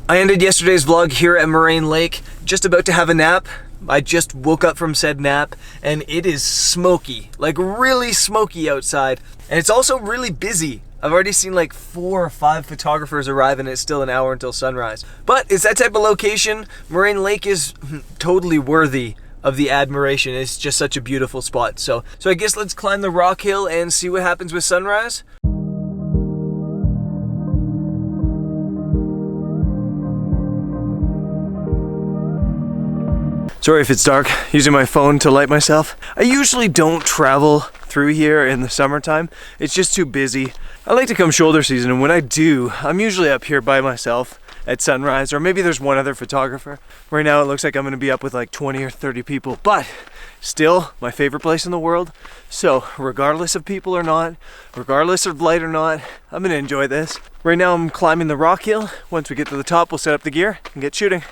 I ended yesterday's vlog here at Moraine Lake, just about to have a nap. I just woke up from said nap and it is smoky, like really smoky outside. And it's also really busy. I've already seen like 4 or 5 photographers arrive and it's still an hour until sunrise. But it's that type of location. Moraine Lake is totally worthy of the admiration. It's just such a beautiful spot. So I guess let's climb the rock hill and see what happens with sunrise. Sorry if it's dark, using my phone to light myself. I usually don't travel through here in the summertime. It's just too busy. I like to come shoulder season, and when I do, I'm usually up here by myself at sunrise, or maybe there's one other photographer. Right now it looks like I'm gonna be up with like 20 or 30 people, but still my favorite place in the world. So regardless of people or not, regardless of light or not, I'm gonna enjoy this. Right now I'm climbing the rock hill. Once we get to the top, we'll set up the gear and get shooting.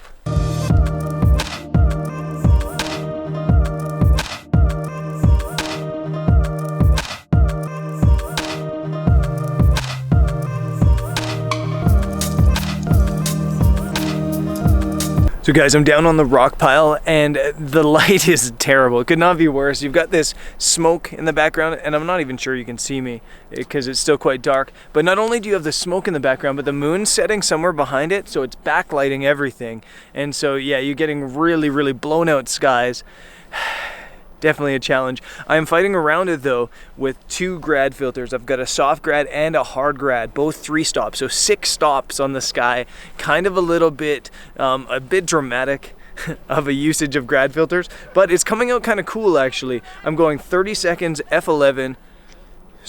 So guys, I'm down on the rock pile and the light is terrible. It could not be worse. You've got this smoke in the background and I'm not even sure you can see me because it's still quite dark. But not only do you have the smoke in the background, but the moon's setting somewhere behind it, so it's backlighting everything. And so yeah, you're getting really, really blown out skies. Definitely a challenge. I am fighting around it though with 2 grad filters. I've got a soft grad and a hard grad, both 3 stops, so 6 stops on the sky. Kind of a little bit, a bit dramatic of a usage of grad filters, but it's coming out kind of cool actually. I'm going 30 seconds f11.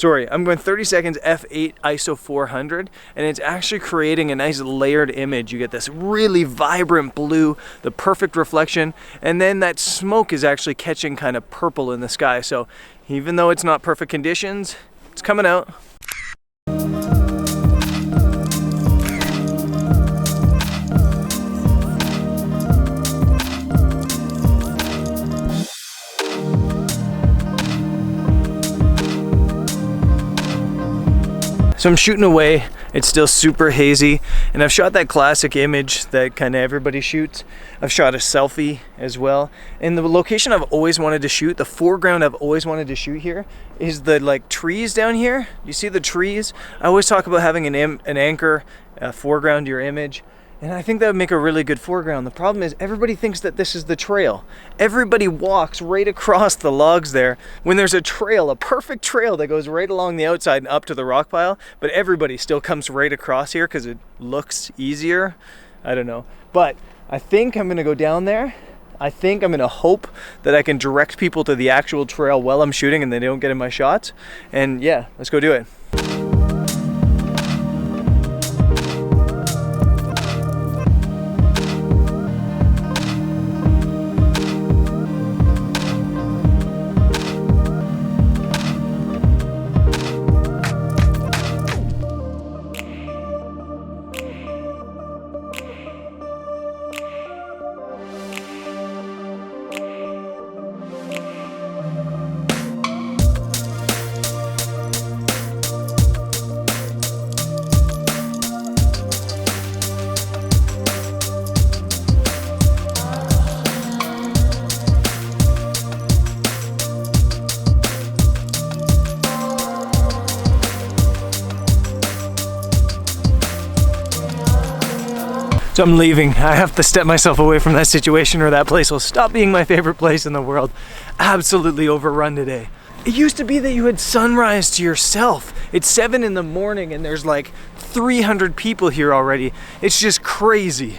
I'm going 30 seconds f8 ISO 400, and it's actually creating a nice layered image. You get this really vibrant blue, the perfect reflection, and then that smoke is actually catching kind of purple in the sky. So even though it's not perfect conditions, it's coming out. So I'm shooting away, it's still super hazy, and I've shot that classic image that kind of everybody shoots. I've shot a selfie as well. And the location I've always wanted to shoot, the foreground I've always wanted to shoot here, is the like trees down here. You see the trees? I always talk about having an anchor, foreground to your image. And I think that would make a really good foreground. The problem is everybody thinks that this is the trail. Everybody walks right across the logs there when there's a trail, a perfect trail that goes right along the outside and up to the rock pile, but everybody still comes right across here because it looks easier. I don't know. But I think I'm gonna go down there. I think I'm gonna hope that I can direct people to the actual trail while I'm shooting and they don't get in my shots. And yeah, let's go do it. So I'm leaving. I have to step myself away from that situation or that place will stop being my favorite place in the world. Absolutely overrun today. It used to be that you had sunrise to yourself. It's 7 in the morning and there's like 300 people here already. It's just crazy.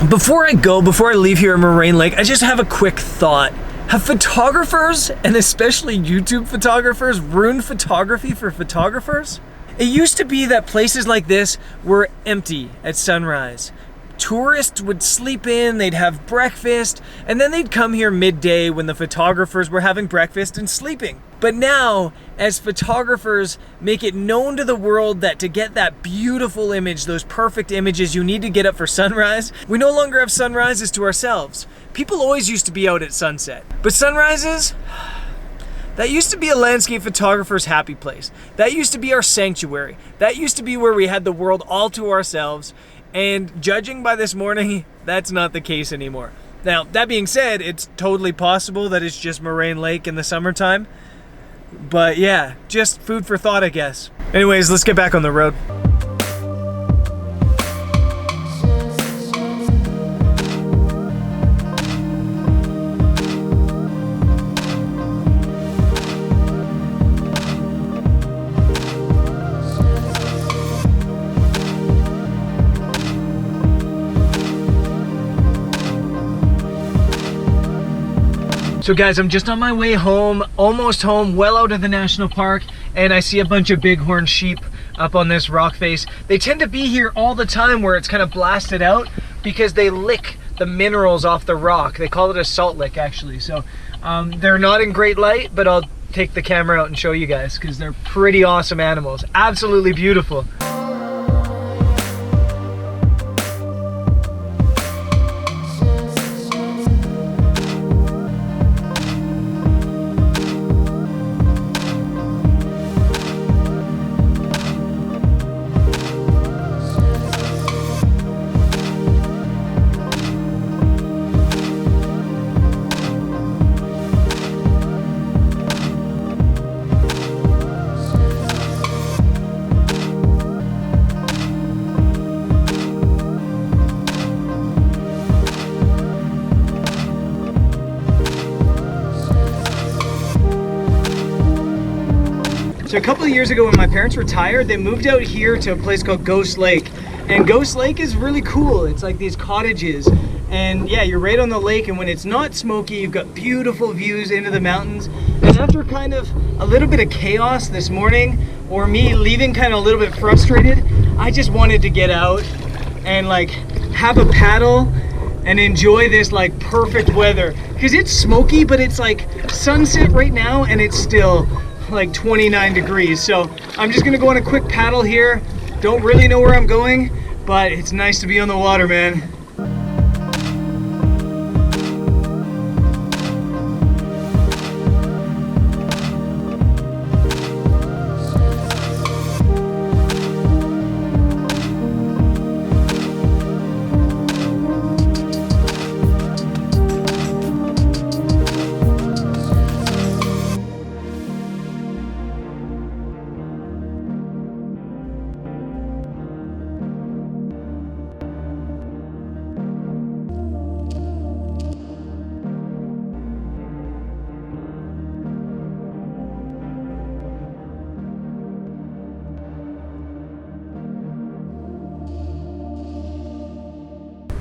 Before I leave here at Moraine Lake, I just have a quick thought. Have photographers, and especially YouTube photographers, ruined photography for photographers? It used to be that places like this were empty at sunrise. Tourists would sleep in, they'd have breakfast, and then they'd come here midday when the photographers were having breakfast and sleeping. But now, as photographers make it known to the world that to get that beautiful image, those perfect images, you need to get up for sunrise, we no longer have sunrises to ourselves. People always used to be out at sunset. But sunrises, That used to be a landscape photographer's happy place. That used to be our sanctuary. That used to be where we had the world all to ourselves. And judging by this morning, that's not the case anymore. Now, that being said, it's totally possible that it's just Moraine Lake in the summertime. But yeah, just food for thought, I guess. Anyways, let's get back on the road. So guys, I'm just on my way home, almost home, well out of the national park, and I see a bunch of bighorn sheep up on this rock face. They tend to be here all the time where it's kind of blasted out because they lick the minerals off the rock. They call it a salt lick, actually. So they're not in great light, but I'll take the camera out and show you guys because they're pretty awesome animals. Absolutely beautiful. So a couple of years ago when my parents retired, they moved out here to a place called Ghost Lake. And Ghost Lake is really cool. It's like these cottages. And yeah, you're right on the lake, and when it's not smoky, you've got beautiful views into the mountains. And after kind of a little bit of chaos this morning, or me leaving kind of a little bit frustrated, I just wanted to get out and like have a paddle and enjoy this like perfect weather. Because it's smoky, but it's like sunset right now, and it's still like 29 degrees. So I'm just gonna go on a quick paddle here. Don't really know where I'm going, but it's nice to be on the water, man.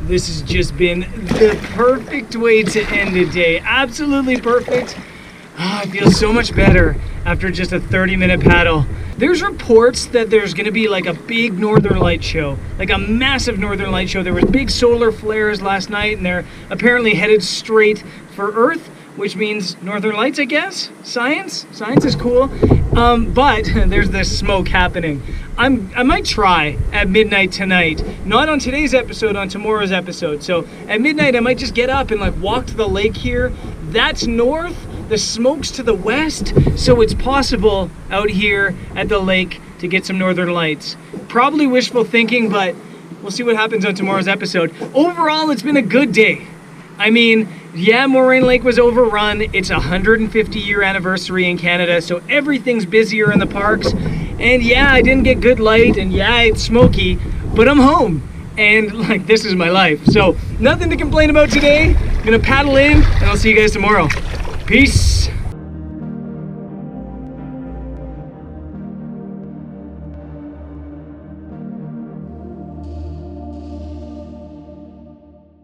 This has just been the perfect way to end a day. Absolutely perfect. Oh, I feel so much better after just a 30-minute paddle. There's reports that there's gonna be like a big northern light show, like a massive northern light show. There was big solar flares last night, and they're apparently headed straight for Earth, which means northern lights, I guess. Science is cool. But there's this smoke happening. I might try at midnight tonight, not on today's episode, on tomorrow's episode. So at midnight, I might just get up and like walk to the lake here. That's north, the smoke's to the west. So it's possible out here at the lake to get some northern lights. Probably wishful thinking, but we'll see what happens on tomorrow's episode. Overall, it's been a good day. I mean, yeah, Moraine Lake was overrun. It's a 150-year anniversary in Canada, so everything's busier in the parks. And yeah, I didn't get good light, and yeah, it's smoky, but I'm home. And like, this is my life. So nothing to complain about today. I'm gonna paddle in, and I'll see you guys tomorrow. Peace.